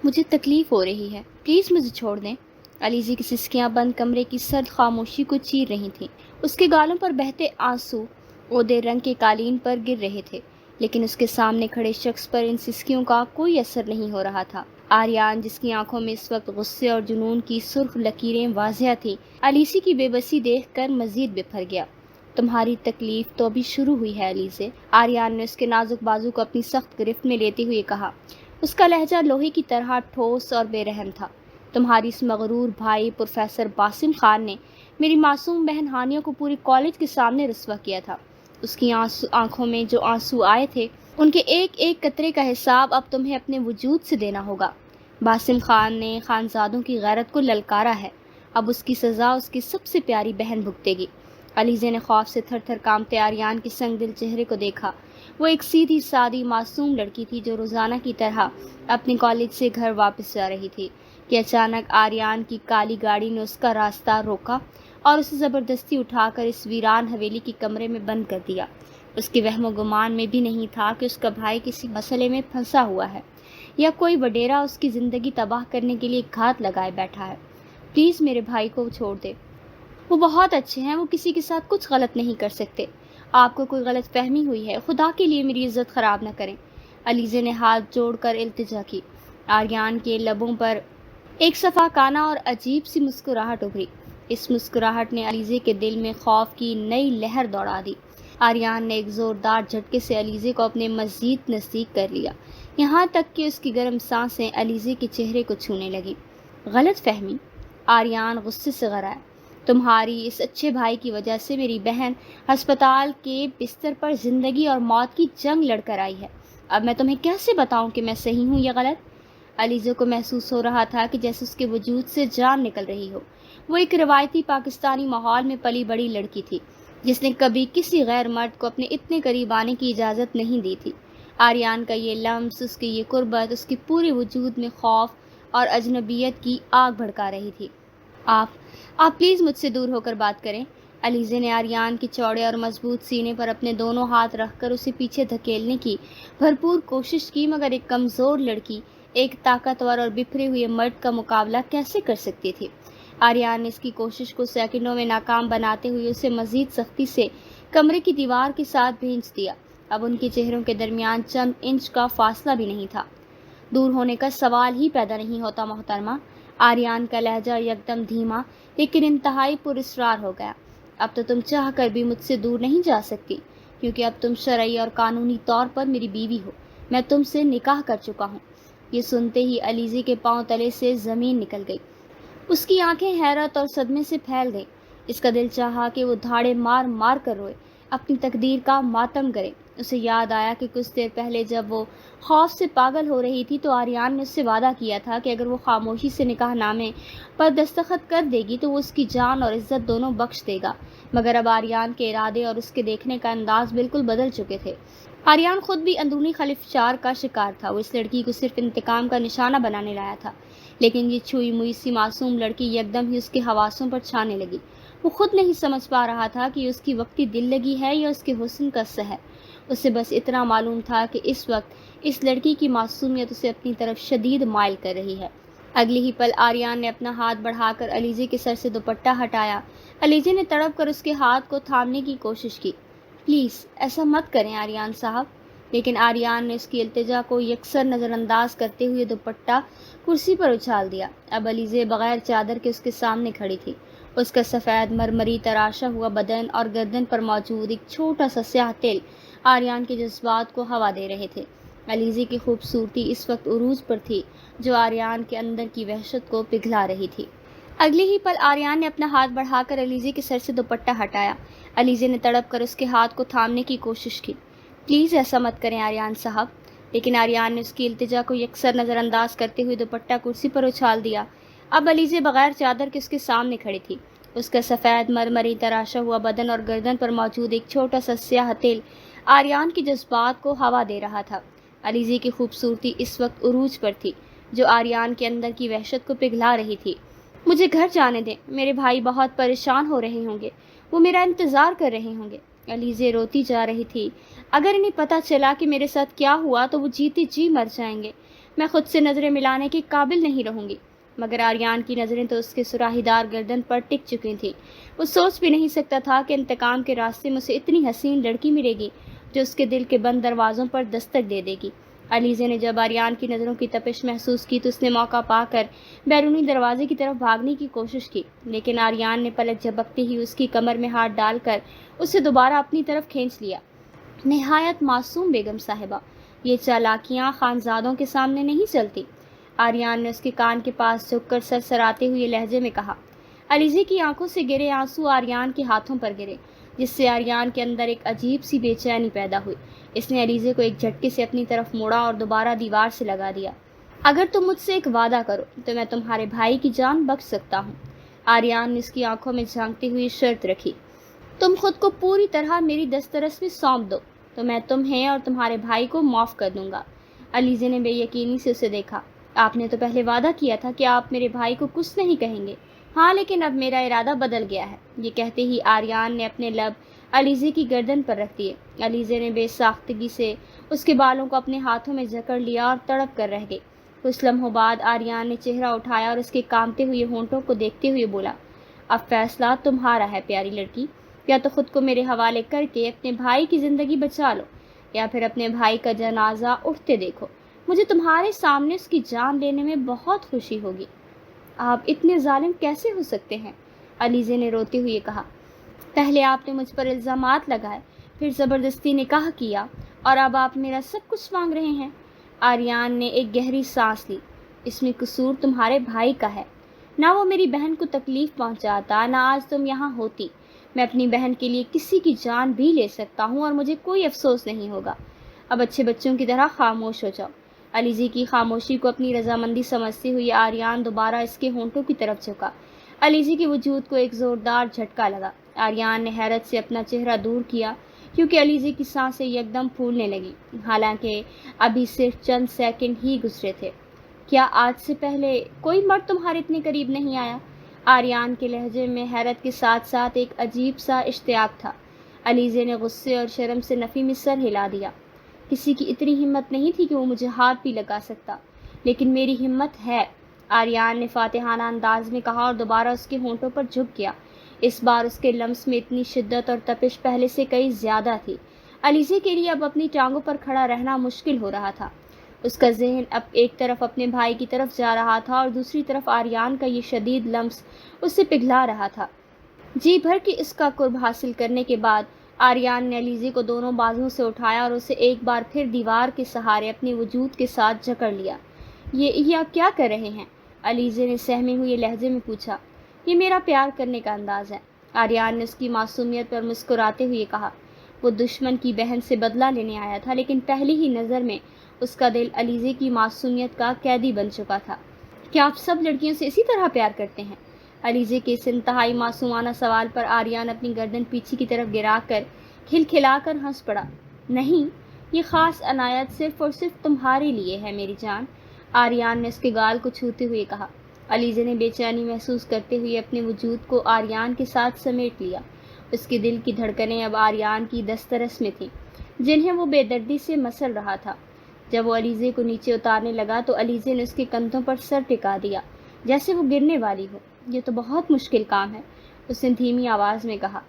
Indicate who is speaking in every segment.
Speaker 1: مجھے تکلیف ہو رہی ہے، پلیز مجھے چھوڑ دیں۔ علیزی کی سسکیاں بند کمرے کی سرد خاموشی کو چیر رہی تھیں۔ اس کے گالوں پر بہتے آنسو اودے رنگ کے قالین پر گر رہے تھے، لیکن اس کے سامنے کھڑے شخص پر ان سسکیوں کا کوئی اثر نہیں ہو رہا تھا۔ آریان، جس کی آنکھوں میں اس وقت غصے اور جنون کی سرخ لکیریں واضح تھیں، علیزی کی بے بسی دیکھ کر مزید بپھر گیا۔ تمہاری تکلیف تو ابھی شروع ہوئی ہے علیزے، آریان نے اس کے نازک بازو کو اپنی سخت گرفت میں لیتے ہوئے کہا۔ اس کا لہجہ لوہے کی طرح ٹھوس اور بے رحم تھا۔ تمہاری اس مغرور بھائی پروفیسر باسم خان نے میری معصوم بہن ہانیہ کو پورے کالج کے سامنے رسوا کیا تھا۔ اس کی آنکھوں میں جو آنسو آئے تھے، ان کے ایک ایک قطرے کا حساب اب تمہیں اپنے وجود سے دینا ہوگا۔ باسم خان نے خانزادوں کی غیرت کو للکارا ہے، اب اس کی سزا اس کی سب سے پیاری بہن بھگتے گی۔ علیزے نے خوف سے تھر تھر کانپتے آریان کے سنگ دل چہرے کو دیکھا۔ وہ ایک سیدھی سادی معصوم لڑکی تھی جو روزانہ کی طرح اپنے کالج سے گھر واپس جا رہی تھی کہ اچانک آریان کی کالی گاڑی نے اس کا راستہ روکا اور اسے زبردستی اٹھا کر اس ویران حویلی کے کمرے میں بند کر دیا۔ اس کے وہم و گمان میں بھی نہیں تھا کہ اس کا بھائی کسی مسئلے میں پھنسا ہوا ہے یا کوئی وڈیرا اس کی زندگی تباہ کرنے کے لیے گھات لگائے بیٹھا ہے۔ پلیز میرے بھائی کو چھوڑ دے، وہ بہت اچھے ہیں، وہ کسی کے ساتھ کچھ غلط نہیں کر سکتے۔ آپ کو کوئی غلط فہمی ہوئی ہے، خدا کے لیے میری عزت خراب نہ کریں۔ علیزے نے ہاتھ جوڑ کر التجا کی۔ آریان کے لبوں پر ایک صفاقانہ اور عجیب سی مسکراہٹ ابھری۔ اس مسکراہٹ نے علیزے کے دل میں خوف کی نئی لہر دوڑا دی۔ آریان نے ایک زوردار جھٹکے سے علیزے کو اپنے مزید نزدیک کر لیا، یہاں تک کہ اس کی گرم سانسیں علیزے کے چہرے کو چھونے لگیں۔ غلط فہمی؟ آریان غصے سے گھرایا۔ تمہاری اس اچھے بھائی کی وجہ سے میری بہن ہسپتال کے بستر پر زندگی اور موت کی جنگ لڑ کر آئی ہے۔ اب میں تمہیں کیسے بتاؤں کہ میں صحیح ہوں یا غلط؟ علیزے کو محسوس ہو رہا تھا کہ جیسے اس کے وجود سے جان نکل رہی ہو۔ وہ ایک روایتی پاکستانی ماحول میں پلی بڑی لڑکی تھی جس نے کبھی کسی غیر مرد کو اپنے اتنے قریب آنے کی اجازت نہیں دی تھی۔ آریان کا یہ لمس، اس کی یہ قربت، اس کے پورے وجود میں خوف اور اجنبیت کی آگ بھڑکا رہی تھی۔ آپ پلیز مجھ سے دور ہو کر بات کریں۔ علیزے نے آریان کے چوڑے اور مضبوط سینے پر اپنے دونوں ہاتھ رکھ کر اسے پیچھے دھکیلنے کی بھرپور کوشش کی، مگر ایک کمزور لڑکی ایک طاقتور اور بکھرے ہوئے مرد کا مقابلہ کیسے کر سکتی تھی؟ آریان نے اس کی کوشش کو سیکنڈوں میں ناکام بناتے ہوئے اسے مزید سختی سے کمرے کی دیوار کے ساتھ بھینچ دیا۔ اب ان کے چہروں کے درمیان چند انچ کا فاصلہ بھی نہیں تھا۔ دور ہونے کا سوال ہی پیدا نہیں ہوتا محترمہ۔ آریان کا لہجہ یکدم دھیما لیکن انتہائی پراسرار ہو گیا۔ اب تو تم چاہ کر بھی مجھ سے دور نہیں جا سکتی، کیونکہ اب تم شرعی اور قانونی طور پر میری بیوی ہو۔ میں تم سے نکاح کر چکا ہوں۔ یہ سنتے ہی علیزے کے پاؤں تلے سے زمین نکل گئی۔ اس کی آنکھیں حیرت اور صدمے سے پھیل گئیں۔ اس کا دل چاہا کہ وہ دھاڑے مار مار کر روئے، اپنی تقدیر کا ماتم کرے۔ اسے یاد آیا کہ کچھ دیر پہلے جب وہ خوف سے پاگل ہو رہی تھی تو آریان نے اس سے وعدہ کیا تھا کہ اگر وہ خاموشی سے نکاح نامے پر دستخط کر دے گی تو وہ اس کی جان اور عزت دونوں بخش دے گا، مگر اب آریان کے ارادے اور اس کے دیکھنے کا انداز بالکل بدل چکے تھے۔ آریان خود بھی اندرونی خلفشار کا شکار تھا۔ وہ اس لڑکی کو صرف انتقام کا نشانہ بنانے لایا تھا، لیکن یہ چھوئی موئی سی معصوم لڑکی یکدم ہی اس کے حواسوں پر چھانے لگی۔ وہ خود نہیں سمجھ پا رہا تھا کہ یہ اس کی وقتی دل لگی ہے یا اس کے حسن کا سحر۔ اسے بس اتنا معلوم تھا کہ اس وقت اس لڑکی کی معصومیت اسے اپنی طرف شدید مائل کر رہی ہے۔ اگلے ہی پل آریان نے اپنا ہاتھ بڑھا کر علیزے کے سر سے دوپٹہ ہٹایا۔ علیزے نے تڑپ کر اس کے ہاتھ کو تھامنے کی کوشش کی۔ پلیز ایسا مت کریں آریان صاحب۔ لیکن آریان نے اس کی التجا کو یکسر نظر انداز کرتے ہوئے دوپٹہ کرسی پر اچھال دیا۔ اب علیزے بغیر چادر کے اس کے سامنے کھڑی تھی۔ اس کا سفید مرمری تراشا ہوا بدن اور گردن پر موجود ایک چھوٹا سا سیاہ تل آریان کے جذبات کو ہوا دے رہے تھے۔ علیزے کی خوبصورتی اس وقت عروج پر تھی، جو آریان کے اندر کی وحشت کو پگھلا رہی تھی۔ اگلے ہی پل آریان نے اپنا ہاتھ بڑھا کر علیزے کے سر سے دوپٹہ ہٹایا۔ علیزے نے تڑپ کر اس کے ہاتھ کو تھامنے کی کوشش کی۔ پلیز ایسا مت کریں آریان صاحب۔ لیکن آریان نے اس کی التجا کو یکسر نظر انداز کرتے ہوئے دوپٹہ کرسی پر اچھال دیا۔ اب علیزے بغیر چادر کے اس کے سامنے کھڑی تھی۔ اس کا سفید مرمری تراشا ہوا بدن اور گردن پر موجود ایک چھوٹا سا سیاہ تل آریان کے جذبات کو ہوا دے رہا تھا۔ علیزے کی خوبصورتی اس وقت عروج پر تھی، جو آریان کے اندر کی وحشت کو پگھلا رہی تھی۔ مجھے گھر جانے دیں، میرے بھائی بہت پریشان ہو رہے ہوں گے، وہ میرا انتظار کر رہے ہوں گے۔ علیزے روتی جا رہی تھی۔ اگر انہیں پتہ چلا کہ میرے ساتھ کیا ہوا تو وہ جیتے جی مر جائیں گے۔ میں خود سے نظریں ملانے کے قابل نہیں رہوں گی۔ مگر آریان کی نظریں تو اس کے سراہی دار گردن پر ٹک چکی تھیں۔ وہ سوچ بھی نہیں سکتا تھا کہ انتقام کے راستے میں اسے اتنی حسین لڑکی ملے گی جو اس کے دل کے بند دروازوں پر دستک دے دے گی۔ علیزے نے جب آریان کی نظروں کی تپش محسوس کی تو اس نے موقع پا کر بیرونی دروازے کی طرف بھاگنے کی کوشش کی، لیکن آریان نے پلک جھپکتے ہی اس کی کمر میں ہاتھ ڈال کر اسے دوبارہ اپنی طرف کھینچ لیا۔ نہایت معصوم بیگم صاحبہ، یہ چالاکیاں خانزادوں کے سامنے نہیں چلتی، آریان نے اس کے کان کے پاس جھک کر سرسراتے ہوئے لہجے میں کہا۔ علیزے کی آنکھوں سے گرے آنسو آریان کے ہاتھوں پر گرے، جس سے آریان کے اندر ایک عجیب سی بے چینی پیدا ہوئی۔ اس نے علیزے کو ایک جھٹکے سے اپنی طرف موڑا اور دوبارہ دیوار سے لگا دیا۔ اگر تم مجھ سے ایک وعدہ کرو تو میں تمہارے بھائی کی جان بخش سکتا ہوں، آریان نے اس کی آنکھوں میں جھانکتے ہوئے شرط رکھی۔ تم خود کو پوری طرح میری دسترس میں سونپ دو تو میں تمہیں اور تمہارے بھائی کو معاف کر دوں گا۔ علیزے نے بے یقینی سے اسے دیکھا۔ آپ نے تو پہلے وعدہ کیا تھا کہ آپ میرے بھائی کو کچھ نہیں کہیں گے۔ ہاں، لیکن اب میرا ارادہ بدل گیا ہے، یہ کہتے ہی آریان نے اپنے لب علیزے کی گردن پر رکھ دیے۔ علیزے نے بے ساختگی سے اس کے بالوں کو اپنے ہاتھوں میں جکڑ لیا اور تڑپ کر رہ گئی۔ کچھ لمحوں بعد آریان نے چہرہ اٹھایا اور اس کے کانپتے ہوئے ہونٹوں کو دیکھتے ہوئے بولا، اب فیصلہ تمہارا ہے پیاری لڑکی، یا تو خود کو میرے حوالے کر کے اپنے بھائی کی زندگی بچا لو یا پھر اپنے بھائی کا جنازہ اٹھتے دیکھو۔ مجھے تمہارے سامنے اس کی جان لینے میں بہت خوشی ہوگی۔ آپ اتنے ظالم کیسے ہو سکتے ہیں؟ علیزے نے روتے ہوئے کہا۔ پہلے آپ نے مجھ پر الزامات لگائے، پھر زبردستی نکاح کیا، اور اب آپ میرا سب کچھ مانگ رہے ہیں۔ آریان نے ایک گہری سانس لی۔ اس میں قصور تمہارے بھائی کا ہے، نہ وہ میری بہن کو تکلیف پہنچاتا، نہ آج تم یہاں ہوتی۔ میں اپنی بہن کے لیے کسی کی جان بھی لے سکتا ہوں اور مجھے کوئی افسوس نہیں ہوگا۔ اب اچھے بچوں کی طرح خاموش ہو جاؤ۔ علیزے کی خاموشی کو اپنی رضامندی سمجھتے ہوئے آریان دوبارہ اس کے ہونٹوں کی طرف جھکا۔ علیزے کے وجود کو ایک زوردار جھٹکا لگا۔ آریان نے حیرت سے اپنا چہرہ دور کیا کیونکہ علیزے کی سانسیں یکدم پھولنے لگی، حالانکہ ابھی صرف چند سیکنڈ ہی گزرے تھے۔ کیا آج سے پہلے کوئی مرد تمہارے اتنے قریب نہیں آیا؟ آریان کے لہجے میں حیرت کے ساتھ ساتھ ایک عجیب سا اشتیاق تھا۔ علیزے نے غصے اور شرم سے نفی میں سر ہلا دیا۔ کسی کی اتنی ہمت نہیں تھی کہ وہ مجھے ہاتھ بھی لگا سکتا، لیکن میری ہمت ہے، آریان نے فاتحانہ انداز میں کہا اور دوبارہ اس کے ہونٹوں پر جھک گیا۔ اس بار اس کے لمس میں اتنی شدت اور تپش پہلے سے کئی زیادہ تھی۔ علیزے کے لیے اب اپنی ٹانگوں پر کھڑا رہنا مشکل ہو رہا تھا۔ اس کا ذہن اب ایک طرف اپنے بھائی کی طرف جا رہا تھا اور دوسری طرف آریان کا یہ شدید لمس اسے پگھلا رہا تھا۔ جی بھر کے اس کا قرب حاصل کرنے کے بعد آریان نے علیزے کو دونوں بازوؤں سے اٹھایا اور اسے ایک بار پھر دیوار کے سہارے اپنے وجود کے ساتھ جکڑ لیا۔ یہ آپ کیا کر رہے ہیں؟ علیزے نے سہمے ہوئے لہجے میں پوچھا۔ یہ میرا پیار کرنے کا انداز ہے، آریان نے اس کی معصومیت پر مسکراتے ہوئے کہا۔ وہ دشمن کی بہن سے بدلہ لینے آیا تھا، لیکن پہلی ہی نظر میں اس کا دل علیزے کی معصومیت کا قیدی بن چکا تھا۔ کیا آپ سب لڑکیوں سے اسی طرح پیار کرتے ہیں؟ علیزے کے اس انتہائی معصومانہ سوال پر آریان اپنی گردن پیچھے کی طرف گرا کر کھلکھلا کر ہنس پڑا۔ نہیں، یہ خاص عنایت صرف اور صرف تمہارے لیے ہے میری جان، آریان نے اس کے گال کو چھوتے ہوئے کہا۔ علیزے نے بے چینی محسوس کرتے ہوئے اپنے وجود کو آریان کے ساتھ سمیٹ لیا۔ اس کے دل کی دھڑکنیں اب آریان کی دسترس میں تھیں، جنہیں وہ بے دردی سے مسل رہا تھا۔ جب وہ علیزے کو نیچے اتارنے لگا تو علیزے نے اس کے کندھوں پر سر ٹکا دیا جیسے وہ گرنے والی ہو۔ یہ تو بہت مشکل کام ہے، اس نے دھیمی آواز میں کہا۔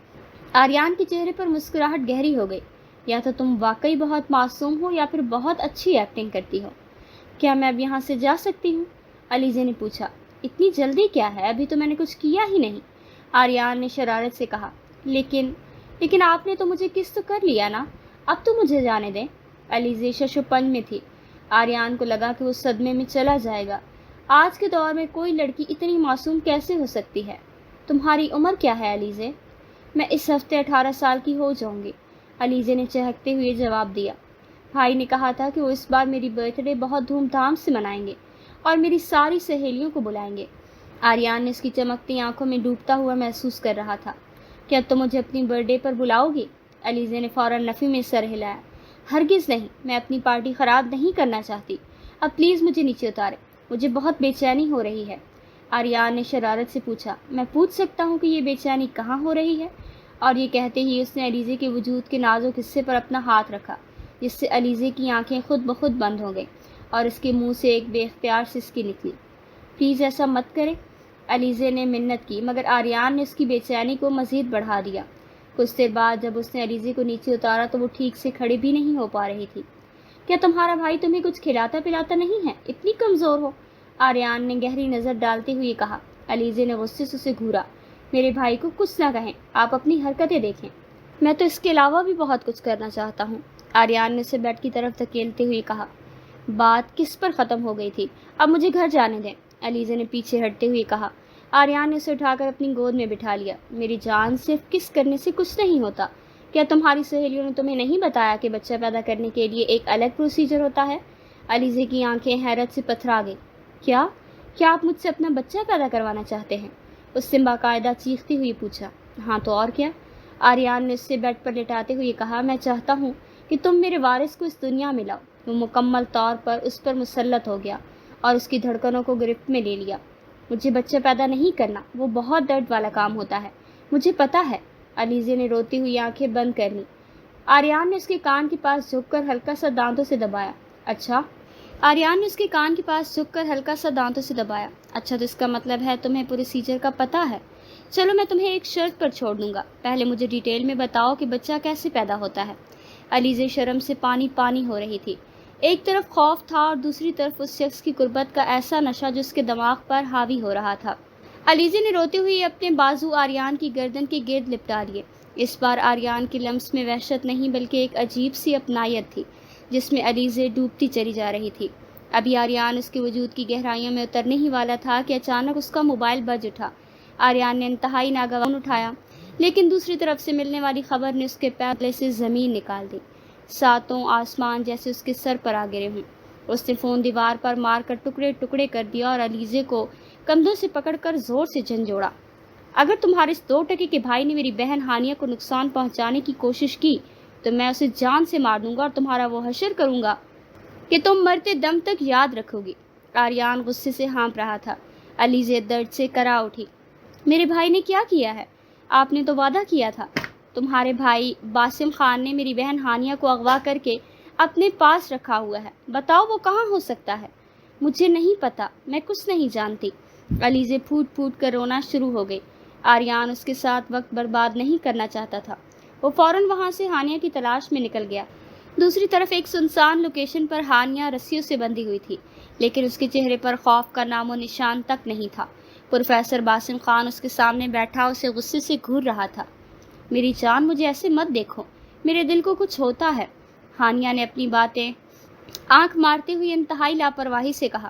Speaker 1: آریان کے چہرے پر مسکراہٹ گہری ہو گئی۔ یا تو تم واقعی بہت معصوم ہو یا پھر بہت اچھی ایکٹنگ کرتی ہو۔ کیا میں اب یہاں سے جا سکتی ہوں؟ علیزے نے پوچھا۔ اتنی جلدی کیا ہے؟ ابھی تو میں نے کچھ کیا ہی نہیں، آریان نے شرارت سے کہا۔ لیکن آپ نے تو مجھے کس تو کر لیا نا، اب تو مجھے جانے دیں۔ علیزے ششوپن میں تھی۔ آریان کو لگا کہ وہ صدمے میں چلا جائے گا۔ آج کے دور میں کوئی لڑکی اتنی معصوم کیسے ہو سکتی ہے؟ تمہاری عمر کیا ہے علیزے؟ میں اس ہفتے 18 سال کی ہو جاؤں گی، علیزے نے چہکتے ہوئے جواب دیا۔ بھائی نے کہا تھا کہ وہ اس بار میری برتھ ڈے بہت دھوم دھام سے منائیں گے اور میری ساری سہیلیوں کو بلائیں گے۔ آریان نے اس کی چمکتی آنکھوں میں ڈوبتا ہوا محسوس کر رہا تھا۔ کیا تم مجھے اپنی برتھ ڈے پر بلاؤ گی؟ علیزے نے فوراً نفی میں سر ہلایا۔ ہرگز نہیں، میں اپنی پارٹی خراب نہیں کرنا چاہتی، اب پلیز مجھے نیچے اتارے، مجھے بہت بے چینی ہو رہی ہے۔ آریان نے شرارت سے پوچھا۔ میں پوچھ سکتا ہوں کہ یہ بے چینی کہاں ہو رہی ہے؟ اور یہ کہتے ہی اس نے علیزے کے وجود کے نازک حصے پر اپنا ہاتھ رکھا، جس سے علیزے کی آنکھیں خود بخود بند ہو گئیں اور اس کے منہ سے ایک بے اختیار سسکی نکلی۔ پلیز ایسا مت کریں، علیزے نے منت کی، مگر آریان نے اس کی بے چینی کو مزید بڑھا دیا۔ کچھ دیر بعد جب اس نے علیزے کو نیچے اتارا تو وہ ٹھیک سے کھڑی بھی نہیں ہو پا رہی تھی۔ کیا تمہارا بھائی تمہیں کچھ کھلاتا پلاتا نہیں ہے؟ اتنی کمزور ہو؟ آریان نے گہری نظر ڈالتے ہوئے کہا۔ علیزے نے غصے سے اسے گھورا۔ میرے بھائی کو کچھ نہ کہیں، آپ اپنی حرکتیں دیکھیں، میں تو اس کے علاوہ بھی بہت کچھ کرنا چاہتا ہوں۔ آریان نے اسے بیڈ کی طرف دھکیلتے ہوئے کہا۔ بات کس پر ختم ہو گئی تھی؟ اب مجھے گھر جانے دیں، علیزے نے پیچھے ہٹتے ہوئے کہا۔ آریان نے اسے اٹھا کر اپنی گود میں بٹھا لیا۔ میری جان، صرف کس کرنے سے کچھ نہیں ہوتا۔ کیا تمہاری سہیلیوں نے تمہیں نہیں بتایا کہ بچہ پیدا کرنے کے لیے ایک الگ پروسیجر ہوتا ہے؟ علیزے کی آنکھیں حیرت سے پتھرا گئی۔ کیا آپ مجھ سے اپنا بچہ پیدا کروانا چاہتے ہیں؟ اس نے باقاعدہ چیختی ہوئی پوچھا۔ ہاں تو اور کیا؟ آریان نے اس سے بیڈ پر لٹاتے ہوئے کہا۔ میں چاہتا ہوں کہ تم میرے وارث کو اس دنیا میں لاؤ۔ وہ مکمل طور پر اس پر مسلط ہو گیا اور اس کی دھڑکنوں کو گرفت میں لے لیا۔ مجھے بچہ پیدا نہیں کرنا، وہ بہت درد والا کام ہوتا ہے، مجھے پتا ہے۔ علیزے نے روتی ہوئی آنکھیں بند کر لیں۔ آریان نے اس کے کان کے پاس جھک کر ہلکا سا دانتوں سے دبایا۔ اچھا؟ آریان نے اس کے کان کے پاس جھک کر ہلکا سا دانتوں سے دبایا۔ اچھا، تو اس کا مطلب ہے تمہیں پروسیجر کا پتہ ہے۔ چلو میں تمہیں ایک شرط پر چھوڑ دوں گا، پہلے مجھے ڈیٹیل میں بتاؤ کہ بچہ کیسے پیدا ہوتا ہے۔ علیزے شرم سے پانی پانی ہو رہی تھی۔ ایک طرف خوف تھا اور دوسری طرف اس شخص کی قربت کا ایسا نشہ جو اس کے دماغ پر حاوی ہو رہا تھا۔ علیزے نے روتے ہوئے اپنے بازو آریان کی گردن کے گرد لپٹا لیے۔ اس بار آریان کے لمس میں وحشت نہیں بلکہ ایک عجیب سی اپنائیت تھی جس میں علیزے ڈوبتی چلی جا رہی تھی۔ ابھی آریان اس کے وجود کی گہرائیوں میں اترنے ہی والا تھا کہ اچانک اس کا موبائل بج اٹھا۔ آریان نے انتہائی ناگوار اٹھایا، لیکن دوسری طرف سے ملنے والی خبر نے اس کے پیر تلے سے زمین نکال دی۔ ساتوں آسمان جیسے اس کے سر پر آ گرے ہوں۔ اس نے فون دیوار پر مار کر ٹکڑے ٹکڑے کر دیا اور علیزے کو کندھوں سے پکڑ کر زور سے جھنجھوڑا۔ اگر تمہارے اس 2 ٹکے کے بھائی نے میری بہن ہانیہ کو نقصان پہنچانے کی کوشش کی تو میں اسے جان سے مار دوں گا اور تمہارا وہ حشر کروں گا کہ تم مرتے دم تک یاد رکھو گی۔ آریان غصے سے ہانپ رہا تھا۔ علیزے درد سے کرا اٹھی۔ میرے بھائی نے کیا کیا ہے؟ آپ نے تو وعدہ کیا تھا۔ تمہارے بھائی باسم خان نے میری بہن ہانیہ کو اغوا کر کے اپنے پاس رکھا ہوا ہے۔ بتاؤ وہ کہاں ہو سکتا ہے؟ مجھے نہیں پتا، میں کچھ نہیں جانتی۔ علیزے پھوٹ پھوٹ کر رونا شروع ہو گئی۔ آریان اس کے ساتھ وقت برباد نہیں کرنا چاہتا تھا۔ وہ فوراً وہاں سے ہانیہ کی تلاش میں نکل گیا۔ دوسری طرف ایک سنسان لوکیشن پر ہانیہ رسیوں سے بندھی ہوئی تھی، لیکن اس کے چہرے پر خوف کا نام و نشان تک نہیں تھا۔ پروفیسر باسم خان اس کے سامنے بیٹھا اسے غصے سے گھور رہا تھا۔ میری جان، مجھے ایسے مت دیکھو، میرے دل کو کچھ ہوتا ہے، ہانیہ نے اپنی باتیں آنکھ مارتے ہوئے انتہائی لاپرواہی سے کہا۔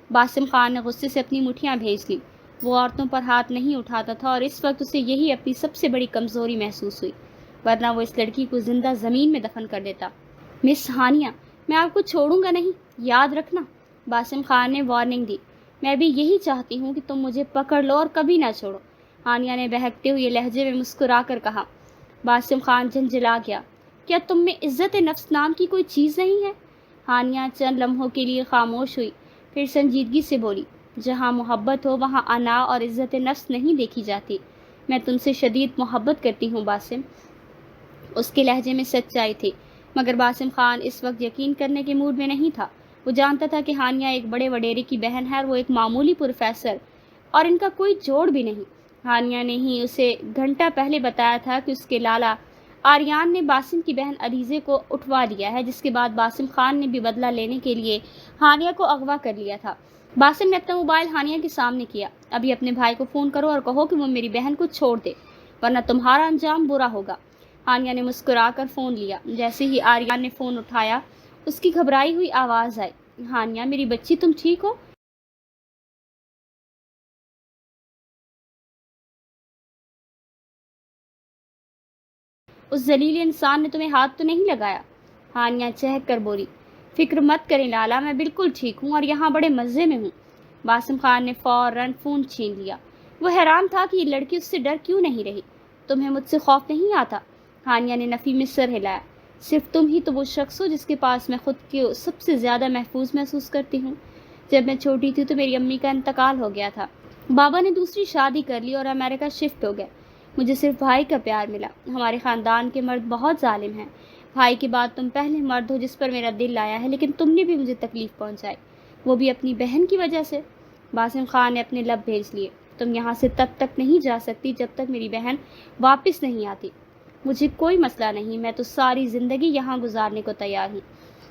Speaker 1: باسم خان نے غصے سے اپنی مٹھیاں بھیج لی۔ وہ عورتوں پر ہاتھ نہیں اٹھاتا تھا اور اس وقت اسے یہی اپنی سب سے بڑی کمزوری محسوس ہوئی، ورنہ وہ اس لڑکی کو زندہ زمین میں دفن کر دیتا۔ مس ہانیہ، میں آپ کو چھوڑوں گا نہیں، یاد رکھنا، باسم خان نے وارننگ دی۔ میں بھی یہی چاہتی ہوں کہ تم مجھے پکڑ لو اور کبھی نہ چھوڑو، ہانیہ نے بہکتے ہوئے لہجے میں مسکرا کر کہا۔ باسم خان جھنجھلا گیا۔ کیا تم میں عزت نفس نام کی کوئی چیز نہیں ہے؟ ہانیہ چند لمحوں کے لیے خاموش ہوئی، پھر سنجیدگی سے بولی۔ جہاں محبت ہو وہاں انا اور عزت نفس نہیں دیکھی جاتی۔ میں تم سے شدید محبت کرتی ہوں باسم۔ اس کے لہجے میں سچائی تھی، مگر باسم خان اس وقت یقین کرنے کے موڈ میں نہیں تھا۔ وہ جانتا تھا کہ ہانیہ ایک بڑے وڈیرے کی بہن ہے اور وہ ایک معمولی پروفیسر اور ان کا کوئی جوڑ بھی نہیں۔ ہانیہ نے ہی اسے گھنٹہ پہلے بتایا تھا کہ اس کے لالا آریان نے باسم کی بہن علیزے کو اٹھوا لیا ہے، جس کے بعد باسم خان نے بھی بدلہ لینے کے لیے ہانیہ کو اغوا کر لیا تھا۔ باسم نے اپنا موبائل ہانیہ کے سامنے کیا۔ ابھی اپنے بھائی کو فون کرو اور کہو کہ وہ میری بہن کو چھوڑ دے، ورنہ تمہارا انجام برا ہوگا۔ ہانیہ نے مسکرا کر فون لیا۔ جیسے ہی آریان نے فون اٹھایا، اس کی گھبرائی ہوئی آواز آئی۔ ہانیہ، میری بچی، تم ٹھیک ہو؟ اس ذلیل انسان نے تمہیں ہاتھ تو نہیں لگایا؟ ہانیہ چہک کر بولی۔ فکر مت کریں لالا، میں بالکل ٹھیک ہوں اور یہاں بڑے مزے میں ہوں۔ باسم خان نے فوراً فون چھین لیا۔ وہ حیران تھا کہ یہ لڑکی اس سے ڈر کیوں نہیں رہی۔ تمہیں مجھ سے خوف نہیں آتا؟ ہانیہ نے نفی میں سر ہلایا۔ صرف تم ہی تو وہ شخص ہو جس کے پاس میں خود کو سب سے زیادہ محفوظ محسوس کرتی ہوں۔ جب میں چھوٹی تھی تو میری امی کا انتقال ہو گیا تھا، بابا نے دوسری شادی کر لی اور امریکہ شفٹ ہو گئے۔ مجھے صرف بھائی کا پیار ملا۔ ہمارے خاندان کے مرد بہت ظالم ہیں، بھائی کے بعد تم پہلے مرد ہو جس پر میرا دل آیا ہے، لیکن تم نے بھی مجھے تکلیف پہنچائی، وہ بھی اپنی بہن کی وجہ سے۔ باسم خان نے اپنے لب بھیج لیے۔ تم یہاں سے تب تک نہیں جا سکتی جب تک میری بہن واپس نہیں آتی۔ مجھے کوئی مسئلہ نہیں، میں تو ساری زندگی یہاں گزارنے کو تیار ہوں،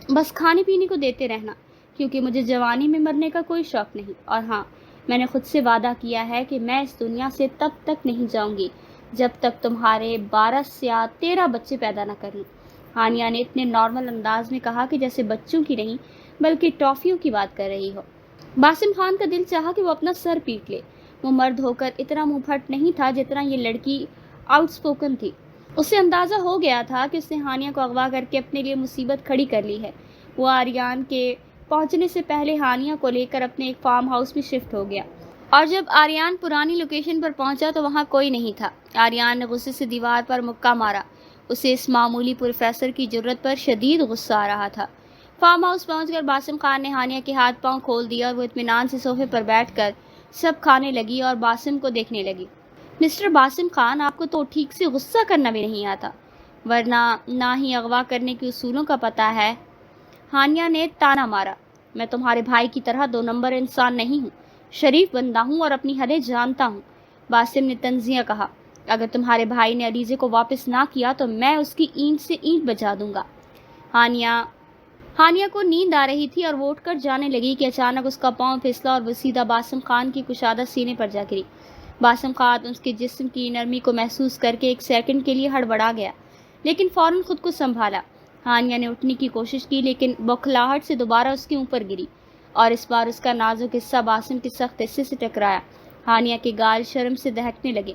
Speaker 1: بس کھانے پینے کو دیتے رہنا، کیونکہ مجھے جوانی میں مرنے کا کوئی شوق نہیں۔ اور ہاں، میں نے خود سے وعدہ کیا ہے کہ میں اس دنیا سے تب تک نہیں جاؤں گی جب تک تمہارے 12 یا 13 بچے پیدا نہ کروں۔ ہانیہ نے اتنے نارمل انداز میں کہا کہ جیسے بچوں کی نہیں بلکہ ٹافیوں کی بات کر رہی ہو۔ باسم خان کا دل چاہا کہ وہ اپنا سر پیٹ لے۔ وہ مرد ہو کر اتنا منہ پھٹ نہیں تھا جتنا یہ لڑکی آؤٹ سپوکن تھی۔ اسے اندازہ ہو گیا تھا کہ اس نے ہانیہ کو اغوا کر کے اپنے لیے مصیبت کھڑی کر لی ہے۔ وہ آریان کے پہنچنے سے پہلے ہانیہ کو لے کر اپنے ایک فارم ہاؤس میں شفٹ ہو گیا، اور جب آریان پرانی لوکیشن پر پہنچا تو وہاں کوئی نہیں تھا۔ آریان نے غصے سے دیوار پر مکہ مارا۔ اسے اس معمولی پروفیسر کی جرت پر شدید غصہ آ رہا تھا۔ فارم ہاؤس پہنچ کر باسم خان نے ہانیہ کے ہاتھ پاؤں کھول دیا اور وہ اطمینان سے صوفے پر بیٹھ کر سب کھانے لگی اور باسم کو دیکھنے لگی۔ مسٹر باسم خان، آپ کو تو ٹھیک سے غصہ کرنا بھی نہیں آتا، ورنہ نہ ہی اغوا کرنے کے اصولوں کا پتہ ہے۔ ہانیہ نے تانا مارا۔ میں تمہارے بھائی کی طرح 2 نمبر انسان نہیں ہوں، شریف بندہ ہوں اور اپنی حدیں جانتا ہوں۔ باسم نے طنزیہ کہا، اگر تمہارے بھائی نے علیزے کو واپس نہ کیا تو میں اس کی اینٹ سے اینٹ بجا دوں گا۔ ہانیہ کو نیند آ رہی تھی اور وہ اٹھ کر جانے لگی کہ اچانک اس کا پاؤں پھسلا اور وہ سیدھا باسم خان کی کشادہ سینے پر جا گری۔ باسم خان اس کے جسم کی نرمی کو محسوس کر کے 1 سیکنڈ کے لیے ہڑبڑا گیا، لیکن فوراً خود کو سنبھالا۔ ہانیہ نے اٹھنے کی کوشش کی لیکن بوکھلاہٹ سے دوبارہ اس کے اوپر گری، اور اس بار اس کا نازک حصہ باسم کے سخت حصے سے ٹکرایا۔ ہانیہ کے گال شرم سے دہکنے لگے۔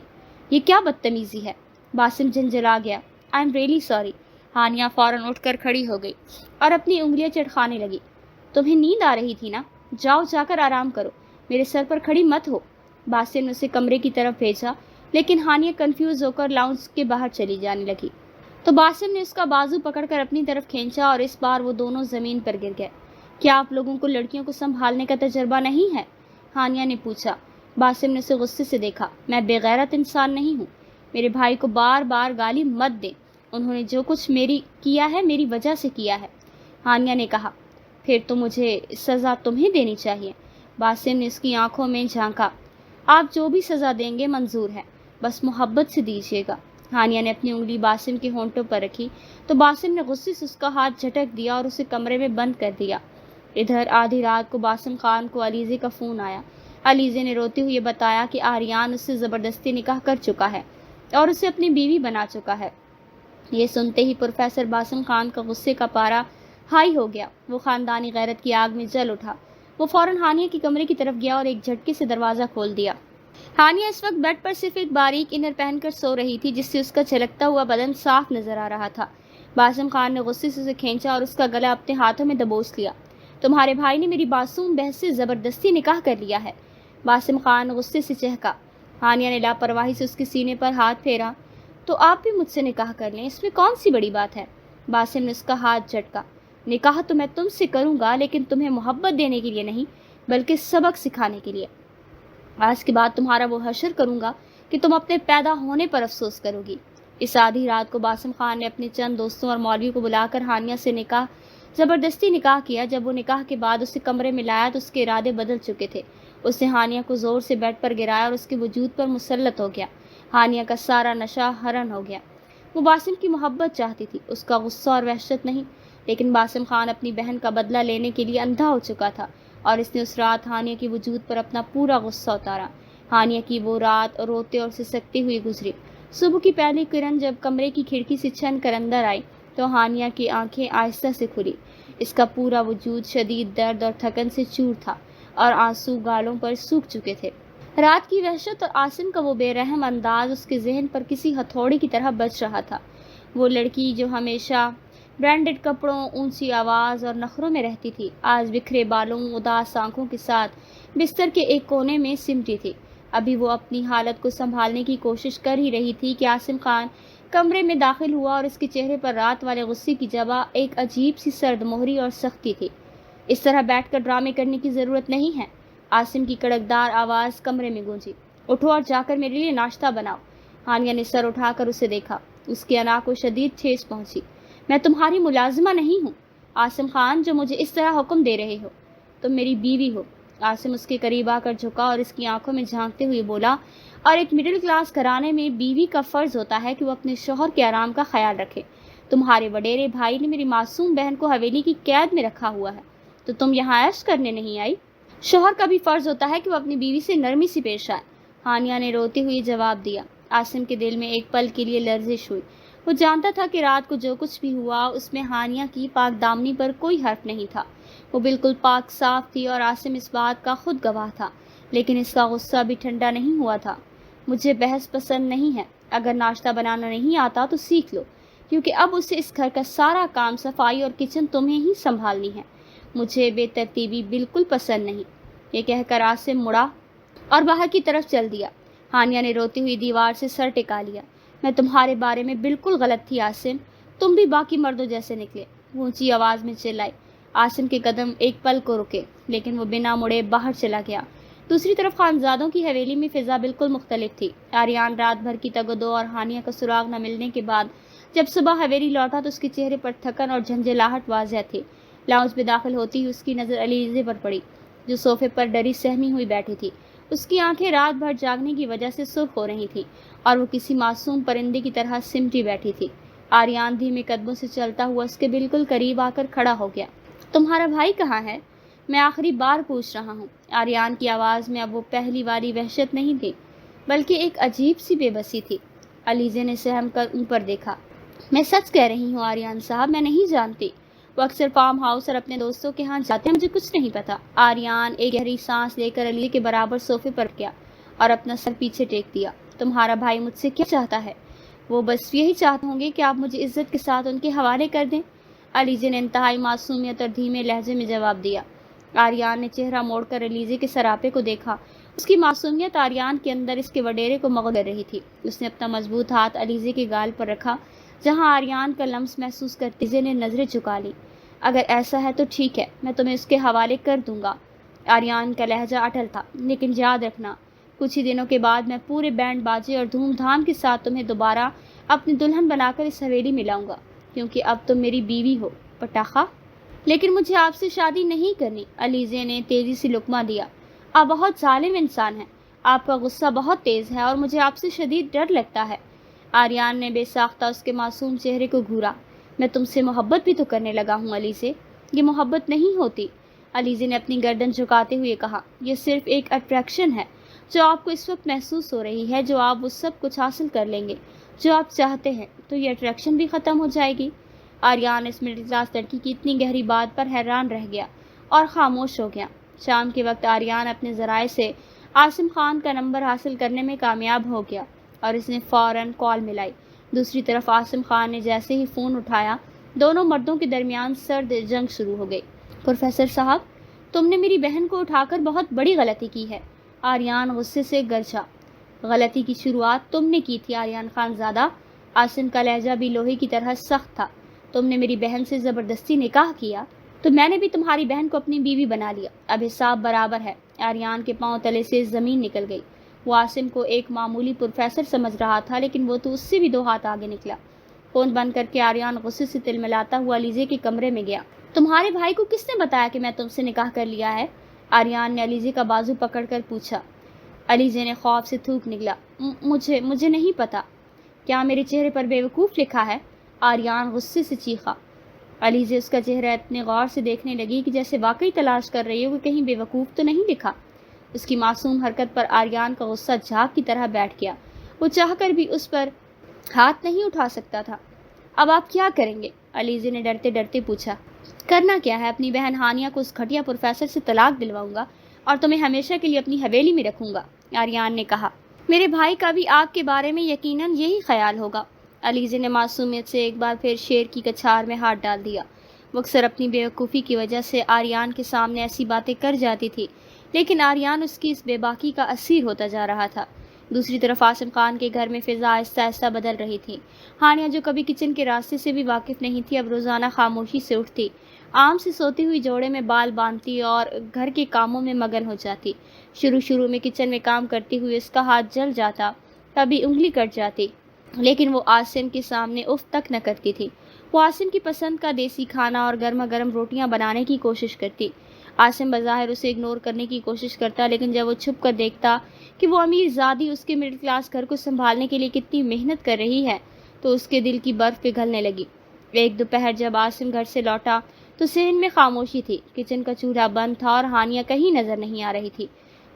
Speaker 1: یہ کیا بدتمیزی ہے؟ باسم جھنجھلا گیا۔ I am really sorry. Hania فوراً اٹھ کر کھڑی ہو گئی اور اپنی انگلیاں چٹکانے لگی۔ تمہیں نیند آ رہی تھی نا؟ جاؤ جا کر آرام کرو، میرے سر پر کھڑی مت ہو۔ باسم نے اسے کمرے کی طرف بھیجا، لیکن ہانیہ کنفیوز ہو کر لاؤنج کے باہر چلی جانے لگی۔ تو باسم نے اس کا بازو پکڑ کر اپنی طرف کھینچا اور اس بار وہ دونوں زمین پر گر گئے۔ کیا آپ لوگوں کو لڑکیوں کو سنبھالنے کا تجربہ نہیں ہے؟ ہانیہ نے پوچھا۔ باسم نے اسے غصے سے دیکھا۔ میں بے غیرت انسان نہیں ہوں۔ میرے بھائی کو بار بار گالی مت دیں، انہوں نے جو کچھ کیا ہے میری وجہ سے کیا ہے۔ ہانیہ نے کہا، پھر تو مجھے سزا تمہیں دینی چاہیے۔ باسم نے اس کی آنکھوں میں جھانکا۔ آپ جو بھی سزا دیں گے منظور ہے، بس محبت سے دیجیے گا۔ ہانیہ نے اپنی انگلی باسم کے ہونٹوں پر رکھی تو باسم نے غصے سے اس کا ہاتھ جھٹک دیا اور اسے کمرے میں بند کر دیا۔ ادھر آدھی رات کو باسم خان کو علیزے کا فون آیا۔ علیزے نے روتے ہوئے بتایا کہ آریان اس سے زبردستی نکاح کر چکا ہے اور اسے اپنی بیوی بنا چکا ہے۔ یہ سنتے ہی پروفیسر باسم خان کا غصے کا پارا ہائی ہو گیا۔ وہ خاندانی غیرت کی آگ میں جل اٹھا۔ وہ فوراً ہانیہ کے کمرے کی طرف گیا اور ایک جھٹکے سے دروازہ کھول دیا۔ ہانیہ اس وقت بیڈ پر صرف ایک باریک انر پہن کر سو رہی تھی جس سے اس کا چھلکتا ہوا بدن صاف نظر آ رہا تھا۔ باسم خان نے غصے سے اسے کھینچا اور اس کا گلا اپنے ہاتھوں میں دبوس لیا۔ تمہارے بھائی نے میری معصوم بہن سے زبردستی نکاح کر لیا ہے، باسم خان غصے سے چہکا۔ ہانیہ نے لاپرواہی سے اس کے سینے پر ہاتھ پھیرا۔ تو آپ بھی مجھ سے نکاح کر لیں، اس میں کون سی بڑی بات ہے؟ باسم نے اس کا ہاتھ جھٹکا۔ نکاح تو میں تم سے کروں گا، لیکن تمہیں محبت دینے کے لیے نہیں بلکہ سبق سکھانے کے لیے۔ آج کے بعد تمہارا وہ حشر کروں گا کہ تم اپنے پیدا ہونے پر افسوس کرو گی۔ اس آدھی رات کو باسم خان نے اپنے چند دوستوں اور مولویوں کو بلا کر ہانیہ سے زبردستی نکاح کیا۔ جب وہ نکاح کے بعد اسے کمرے میں لایا تو اس کے ارادے بدل چکے تھے۔ اس نے ہانیہ کو زور سے بیڈ پر گرایا اور اس کے وجود پر مسلط ہو گیا۔ ہانیہ کا سارا نشہ حرن ہو گیا۔ وہ باسم کی محبت چاہتی تھی، اس کا غصہ اور وحشت نہیں، لیکن باسم خان اپنی بہن کا بدلہ لینے کے لیے اندھا ہو چکا تھا اور اس نے اس رات ہانیہ کے وجود پر اپنا پورا غصہ اتارا۔ ہانیہ کی وہ رات روتے اور سسکتی ہوئی گزری۔ صبح کی پہلی کرن جب کمرے کی کھڑکی سے چھن کر اندر آئی تو ہانیہ کی آنکھیں آہستہ سے کھلی۔ اس کا پورا وجود شدید درد اور تھکن سے چور تھا اور آنسو گالوں پر سوکھ چکے تھے۔ رات کی وحشت اور عاصم کا وہ بے رحم انداز اس کے ذہن پر کسی ہتھوڑے کی طرح بج رہا تھا۔ وہ لڑکی جو ہمیشہ برانڈڈ کپڑوں، اونچی آواز اور نخروں میں رہتی تھی، آج بکھرے بالوں، اداس آنکھوں کے ساتھ بستر کے ایک کونے میں سمٹی تھی۔ ابھی وہ اپنی حالت کو سنبھالنے کی کوشش کر ہی رہی تھی کہ عاصم خان کمرے میں داخل ہوا اور اس کے چہرے پر رات والے غصے کی جگہ ایک عجیب سی سرد مہری اور سختی تھی۔ اس طرح بیٹھ کر ڈرامے کرنے کی ضرورت نہیں ہے۔ عاصم کی کڑکدار آواز کمرے میں گونجی۔ اٹھو اور جا کر میرے لیے ناشتہ بناؤ۔ ہانیہ نے سر اٹھا کر اسے دیکھا۔ اس کی انا کو شدید ٹھیس پہنچی۔ میں تمہاری ملازمہ نہیں ہوں عاصم خان جو مجھے اس طرح حکم دے رہے ہو، تم میری بیوی ہو۔ عاصم اس کے قریب آ کر جھکا اور اس کی آنکھوں میں جھانکتے ہوئے بولا، اور ایک مڈل کلاس گھرانے میں بیوی کا فرض ہوتا ہے کہ وہ اپنے شوہر کے آرام کا خیال رکھے۔ تمہارے وڈیرے بھائی نے میری معصوم بہن کو حویلی کی قید میں رکھا ہوا ہے، تو تم یہاں عیش کرنے نہیں آئی؟ شوہر کا بھی فرض ہوتا ہے کہ وہ اپنی بیوی سے نرمی سے پیش آئے، ہانیہ نے روتے ہوئے جواب دیا۔ عاصم کے دل میں ایک پل کے لیے لرزش ہوئی۔ وہ جانتا تھا کہ رات کو جو کچھ بھی ہوا اس میں ہانیہ کی پاک دامنی پر کوئی حرف نہیں تھا۔ وہ بالکل پاک صاف تھی اور عاصم اس بات کا خود گواہ تھا، لیکن اس کا غصہ بھی ٹھنڈا نہیں ہوا تھا۔ مجھے بحث پسند نہیں ہے، اگر ناشتہ بنانا نہیں آتا تو سیکھ لو، کیونکہ اب اسے اس گھر کا سارا کام، صفائی اور کچن تمہیں ہی سنبھالنی ہے۔ مجھے بے ترتیبی بالکل پسند نہیں۔ یہ کہہ کر عاصم مڑا اور باہر کی طرف چل دیا۔ ہانیہ نے روتی ہوئی دیوار سے سر ٹکا لیا۔ میں تمہارے بارے میں بالکل غلط تھی عاصم، تم بھی باقی مردوں جیسے نکلے، وہ اونچی آواز میں چلائی۔ عاصم کے قدم ایک پل کو رکے، لیکن وہ بنا مڑے باہر چلا گیا۔ دوسری طرف خانزادوں کی حویلی میں فضا بالکل مختلف تھی۔ آریان رات بھر کی تگ و دو اور ہانیہ کا سراغ نہ ملنے کے بعد جب صبح حویلی لوٹا تو اس کے چہرے پر تھکن اور جھنجھلاہٹ واضح تھی۔ لاؤنج میں داخل ہوتی ہی اس کی نظر علیزے پر پڑی، جو صوفے پر ڈری سہمی ہوئی بیٹھی تھی۔ اس کی آنکھیں رات بھر جاگنے کی وجہ سے سرخ ہو رہی تھیں اور وہ کسی معصوم پرندے کی طرح سمٹی بیٹھی تھی۔ آریان دھیمے قدموں سے چلتا ہوا اس کے بالکل قریب آ کر کھڑا ہو گیا۔ تمہارا بھائی کہاں ہے؟ میں آخری بار پوچھ رہا ہوں۔ آریان کی آواز میں اب وہ پہلی والی وحشت نہیں تھی، بلکہ ایک عجیب سی بے بسی تھی۔ علیزے نے سہم کر اوپر دیکھا۔ میں سچ کہہ رہی ہوں آریان صاحب، میں نہیں جانتی۔ وہ اکثر فارم ہاؤس اور اپنے دوستوں کے ہاں جاتے ہیں، مجھے کچھ نہیں پتا۔ آریان ایک گہری سانس لے کر علی کے برابر صوفے پر گیا اور اپنا سر پیچھے ٹیک دیا۔ تمہارا بھائی مجھ سے کیا چاہتا ہے؟ وہ بس یہی چاہتے ہوں گے کہ آپ مجھے عزت کے ساتھ ان کے حوالے کر دیں، علیزے نے انتہائی معصومیت اور دھیمے لہجے میں جواب دیا۔ آریان نے چہرہ موڑ کر علیزے کے سراپے کو دیکھا۔ اس کی معصومیت آریان کے اندر اس کے وڈیرے کو مغل کر رہی تھی۔ اس نے اپنا مضبوط ہاتھ علیزے کے گال پر رکھا، جہاں آریان کا لمس محسوس کرتے علیزے نے نظریں جھکا لی۔ اگر ایسا ہے تو ٹھیک ہے، میں تمہیں اس کے حوالے کر دوں گا۔ آریان کا لہجہ اٹل تھا، لیکن یاد رکھنا، کچھ ہی دنوں کے بعد میں پورے بینڈ باجے اور دھوم دھام کے ساتھ تمہیں دوبارہ اپنی دلہن بنا کر اس حویلی میں لاؤں گا، کیونکہ اب تم میری بیوی ہو، پٹاخہ۔ لیکن مجھے آپ سے شادی نہیں کرنی، علیزے نے تیزی سے لقمہ دیا۔ آپ بہت ظالم انسان ہیں، آپ کا غصہ بہت تیز ہے اور مجھے آپ سے شدید ڈر لگتا ہے۔ آریان نے بے ساختہ اس کے معصوم چہرے کو گھورا۔ میں تم سے محبت بھی تو کرنے لگا ہوں علیزے، یہ محبت نہیں ہوتی، علیزے نے اپنی گردن جھکاتے ہوئے کہا۔ یہ صرف ایک اٹریکشن ہے جو آپ کو اس وقت محسوس ہو رہی ہے۔ جو آپ وہ سب کچھ حاصل کر لیں گے جو آپ چاہتے ہیں تو یہ اٹریکشن بھی ختم ہو جائے گی۔ آریان اس مڈل کلاس لڑکی کی اتنی گہری بات پر حیران رہ گیا اور خاموش ہو گیا۔ شام کے وقت آریان اپنے ذرائع سے عاصم خان کا نمبر حاصل کرنے میں کامیاب ہو گیا اور اس نے فوراً کال ملائی۔ دوسری طرف عاصم خان نے جیسے ہی فون اٹھایا، دونوں مردوں کے درمیان سرد جنگ شروع ہو گئی۔ پروفیسر صاحب، تم نے میری بہن کو اٹھا کر بہت بڑی غلطی کی ہے، آریان غصے سے گرجا۔ غلطی کی شروعات تم نے کی تھی آریان خان زادہ، عاصم کا لہجہ بھی لوہے کی طرح سخت تھا۔ تم نے میری بہن سے زبردستی نکاح کیا تو میں نے بھی تمہاری بہن کو اپنی بیوی بنا لیا، اب حساب برابر ہے۔ آریان کے پاؤں تلے سے زمین نکل گئی۔ وہ عاصم کو ایک معمولی پروفیسر سمجھ رہا تھا، لیکن وہ تو اس سے بھی 2 ہاتھ آگے نکلا۔ فون بند کر کے آریان غصے سے تلملاتا ہوا علیزے کے کمرے میں گیا۔ تمہارے بھائی کو کس نے بتایا کہ میں تم سے نکاح کر لیا ہے؟ آریان نے علیزے کا بازو پکڑ کر پوچھا۔ علیزے نے خوف سے تھوک نکلا۔ مجھے نہیں پتا۔ کیا میرے چہرے پر بیوقوف لکھا ہے؟ آریان غصے سے چیخا۔ علیزے اس کا چہرہ اتنے غور سے دیکھنے لگی کہ جیسے واقعی تلاش کر رہی ہو کہ کہیں بیوقوف تو نہیں لکھا۔ اس کی معصوم حرکت پر آریان کا غصہ جھاگ کی طرح بیٹھ گیا۔ وہ چاہ کر بھی اس پر ہاتھ نہیں اٹھا سکتا تھا۔ اب آپ کیا کریں گے؟ علیزے نے ڈرتے ڈرتے پوچھا۔ کرنا کیا ہے، اپنی بہن ہانیہ کو اس گھٹیا پروفیسر سے طلاق دلواؤں گا اور تمہیں ہمیشہ کے لیے اپنی حویلی میں رکھوں گا، آریان نے کہا۔ میرے بھائی کا بھی آپ کے بارے میں یقیناً یہی خیال ہوگا۔ علیزے نے معصومیت سے ایک بار پھر شیر کی کچھار میں ہاتھ ڈال دیا۔ وہ اکثر اپنی بیوقوفی کی وجہ سے آریان کے سامنے ایسی باتیں کر جاتی تھی، لیکن آریان اس کی اس بے باکی کا اسیر ہوتا جا رہا تھا۔ دوسری طرف عاصم خان کے گھر میں فضا آہستہ آہستہ بدل رہی تھی۔ ہانیہ جو کبھی کچن کے راستے سے بھی واقف نہیں تھی، اب روزانہ خاموشی سے اٹھتی، آم سے سوتی ہوئی جوڑے میں بال باندھتی اور گھر کے کاموں میں مگن ہو جاتی۔ شروع میں کچن میں کام کرتی ہوئی اس کا ہاتھ جل جاتا، کبھی انگلی کٹ جاتی، لیکن وہ عاصم کے سامنے اف تک نہ کرتی تھی۔ وہ عاصم کی پسند کا دیسی کھانا اور گرما گرم روٹیاں بنانے کی کوشش کرتی۔ عاصم بظاہر اسے اگنور کرنے کی کوشش کرتا، لیکن جب وہ چھپ کر دیکھتا کہ وہ امیر زادی اس کے مڈل کلاس گھر کو سنبھالنے کے لیے کتنی محنت کر رہی ہے تو اس کے دل کی برف پگھلنے لگی۔ ایک دوپہر جب عاصم گھر سے لوٹا تو صحن میں خاموشی تھی۔ کچن کا چولہا بند تھا اور ہانیہ کہیں نظر نہیں آ رہی تھی۔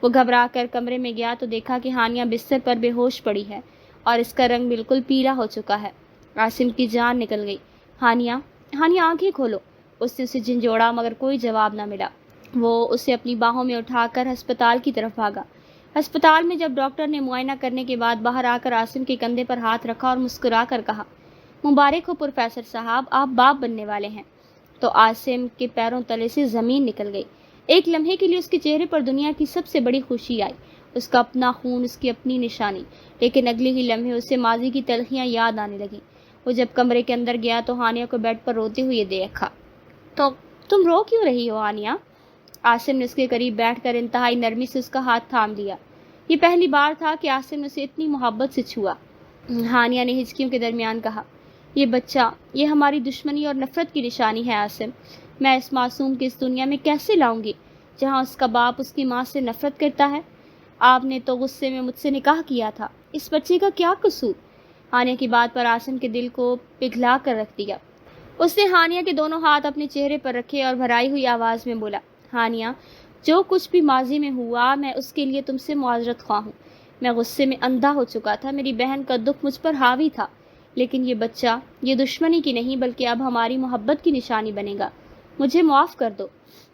Speaker 1: وہ گھبرا کر کمرے میں گیا تو دیکھا کہ ہانیہ بستر پر بے ہوش پڑی ہے اور اس کا رنگ بالکل پیلا ہو چکا ہے۔ عاصم کی جان نکل گئی۔ ہانیہ آنکھیں کھولو، اس نے اسے جھنجھوڑا مگر کوئی جواب نہ ملا۔ وہ اسے اپنی باہوں میں اٹھا کر ہسپتال کی طرف بھاگا۔ ہسپتال میں جب ڈاکٹر نے معائنہ کرنے کے بعد باہر آ کر عاصم کے کندھے پر ہاتھ رکھا اور مسکرا کر کہا، مبارک ہو پروفیسر صاحب، آپ باپ بننے والے ہیں۔ تو عاصم کے پیروں تلے سے زمین نکل گئی۔ ایک لمحے کے لیے اس کے چہرے پر دنیا کی سب سے بڑی خوشی آئی، اس کا اپنا خون، اس کی اپنی نشانی۔ لیکن اگلے ہی لمحے اسے ماضی کی تلخیاں یاد آنے لگیں۔ وہ جب کمرے کے اندر گیا تو ہانیہ کو بیڈ پر روتے ہوئے دیکھا۔ تو تم رو کیوں رہی ہو ہانیہ؟ عاصم نے اس کے قریب بیٹھ کر انتہائی نرمی سے اس کا ہاتھ تھام لیا۔ یہ پہلی بار تھا کہ عاصم نے اسے اتنی محبت سے چھوا۔ ہانیہ نے ہچکیوں کے درمیان کہا، یہ بچہ، یہ ہماری دشمنی اور نفرت کی نشانی ہے عاصم۔ میں اس معصوم کی اس دنیا میں کیسے لاؤں گی جہاں اس کا باپ اس کی ماں سے نفرت کرتا ہے؟ آپ نے تو غصے میں مجھ سے نکاح کیا تھا، اس بچے کا کیا قصور؟ ہانیہ کی بات پر عاصم کے دل کو پگھلا کر رکھ دیا۔ اس نے ہانیہ کے دونوں ہاتھ اپنے چہرے پر رکھے اور بھرائی ہوئی آواز میں بولا، ہانیہ، جو کچھ بھی ماضی میں ہوا میں اس کے لیے تم سے معذرت خواہ ہوں۔ میں غصے میں اندھا ہو چکا تھا، میری بہن کا دکھ مجھ پر حاوی تھا، لیکن یہ بچہ، یہ دشمنی کی نہیں بلکہ اب ہماری محبت کی نشانی بنے گا۔ مجھے معاف کر دو۔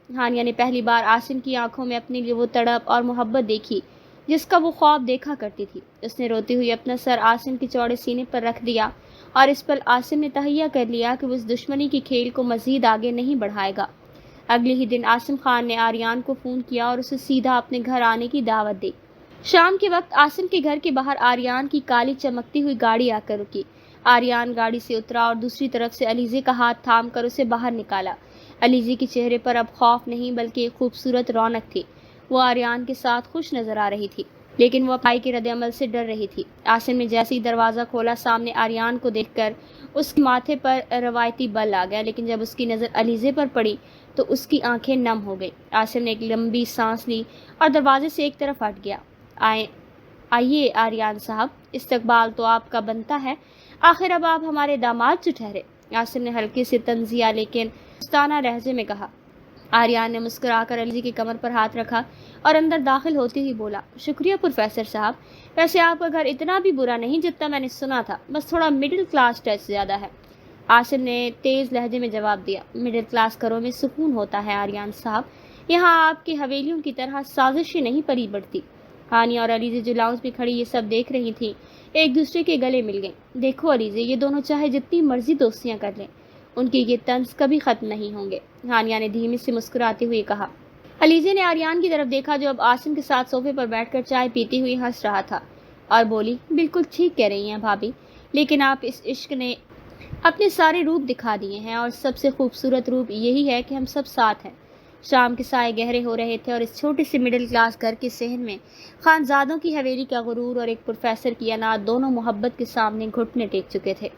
Speaker 1: ہانیہ نے پہلی بار عاصم کی آنکھوں میں اپنے لیے وہ تڑپ اور محبت دیکھی جس کا وہ خواب دیکھا کرتی تھی۔ اس نے روتے ہوئے اپنا سر عاصم کے چوڑے سینے پر رکھ دیا اور اس پر عاصم نے تہیہ کر لیا کہ وہ اس دشمنی کی کھیل کو مزید آگے نہیں بڑھائے گا۔ اگلے ہی دن عاصم خان نے آریان کو فون کیا اور اسے سیدھا اپنے گھر آنے کی دعوت دی۔ شام کے وقت عاصم کے گھر کے باہر آریان کی کالی چمکتی ہوئی گاڑی آ کر رکی۔ آریان گاڑی سے اترا اور دوسری طرف سے علیزے کا ہاتھ تھام کر اسے باہر نکالا۔ علیزے کے چہرے پر اب خوف نہیں بلکہ ایک خوبصورت رونق تھی۔ وہ آریان کے ساتھ خوش نظر آ رہی تھی، لیکن وہ اپائی کے رد عمل سے ڈر رہی تھی۔ عاصم نے جیسے ہی دروازہ کھولا، سامنے آریان کو دیکھ کر اس کے ماتھے پر روایتی بل آ گیا، لیکن جب اس کی نظر علیزے پر پڑی تو اس کی آنکھیں نم ہو گئی۔ عاصم نے ایک لمبی سانس لی اور دروازے سے ایک طرف ہٹ گیا۔ آئیے آریان صاحب، استقبال تو آپ کا بنتا ہے، آخر اب آپ ہمارے داماد جو ٹھہرے۔ عاصم نے ہلکے سے طنزیہ لیکن دوستانہ لہجے میں کہا۔ آریان نے مسکرا کر علیزے کی کمر پر ہاتھ رکھا اور اندر داخل ہوتے ہی بولا، شکریہ پروفیسر صاحب، ویسے آپ کا گھر اتنا بھی برا نہیں جتنا میں نے سنا تھا، بس تھوڑا مڈل کلاس ٹچ زیادہ ہے۔ عاصم نے تیز لہجے میں جواب دیا، مڈل کلاس گھروں میں سکون ہوتا ہے آریان صاحب، یہاں آپ کی حویلیوں کی طرح سازشیں نہیں پلی بڑھتی۔ ہانیہ اور علیزے جو لاؤنج میں کھڑی یہ سب دیکھ رہی تھیں، ایک دوسرے کے گلے مل گئیں۔ دیکھو علیزے، یہ دونوں چاہے جتنی مرضی دوستیاں کر لیں، ان کے یہ طنز کبھی ختم نہیں ہوں گے، ہانیہ نے دھیمی سے مسکراتے ہوئے کہا۔ علیزے نے آریان کی طرف دیکھا جو اب عاصم کے ساتھ صوفے پر بیٹھ کر چائے پیتی ہوئی ہنس رہا تھا، اور بولی، بالکل ٹھیک کہہ رہی ہیں بھابھی، لیکن آپ اس عشق نے اپنے سارے روپ دکھا دیے ہیں، اور سب سے خوبصورت روپ یہی ہے کہ ہم سب ساتھ ہیں۔ شام کے سائے گہرے ہو رہے تھے اور اس چھوٹے سے مڈل کلاس گھر کے صحن میں خانزادوں کی حویلی کا غرور اور ایک پروفیسر کی انات دونوں محبت کے سامنے گھٹنے ٹیک چکے تھے۔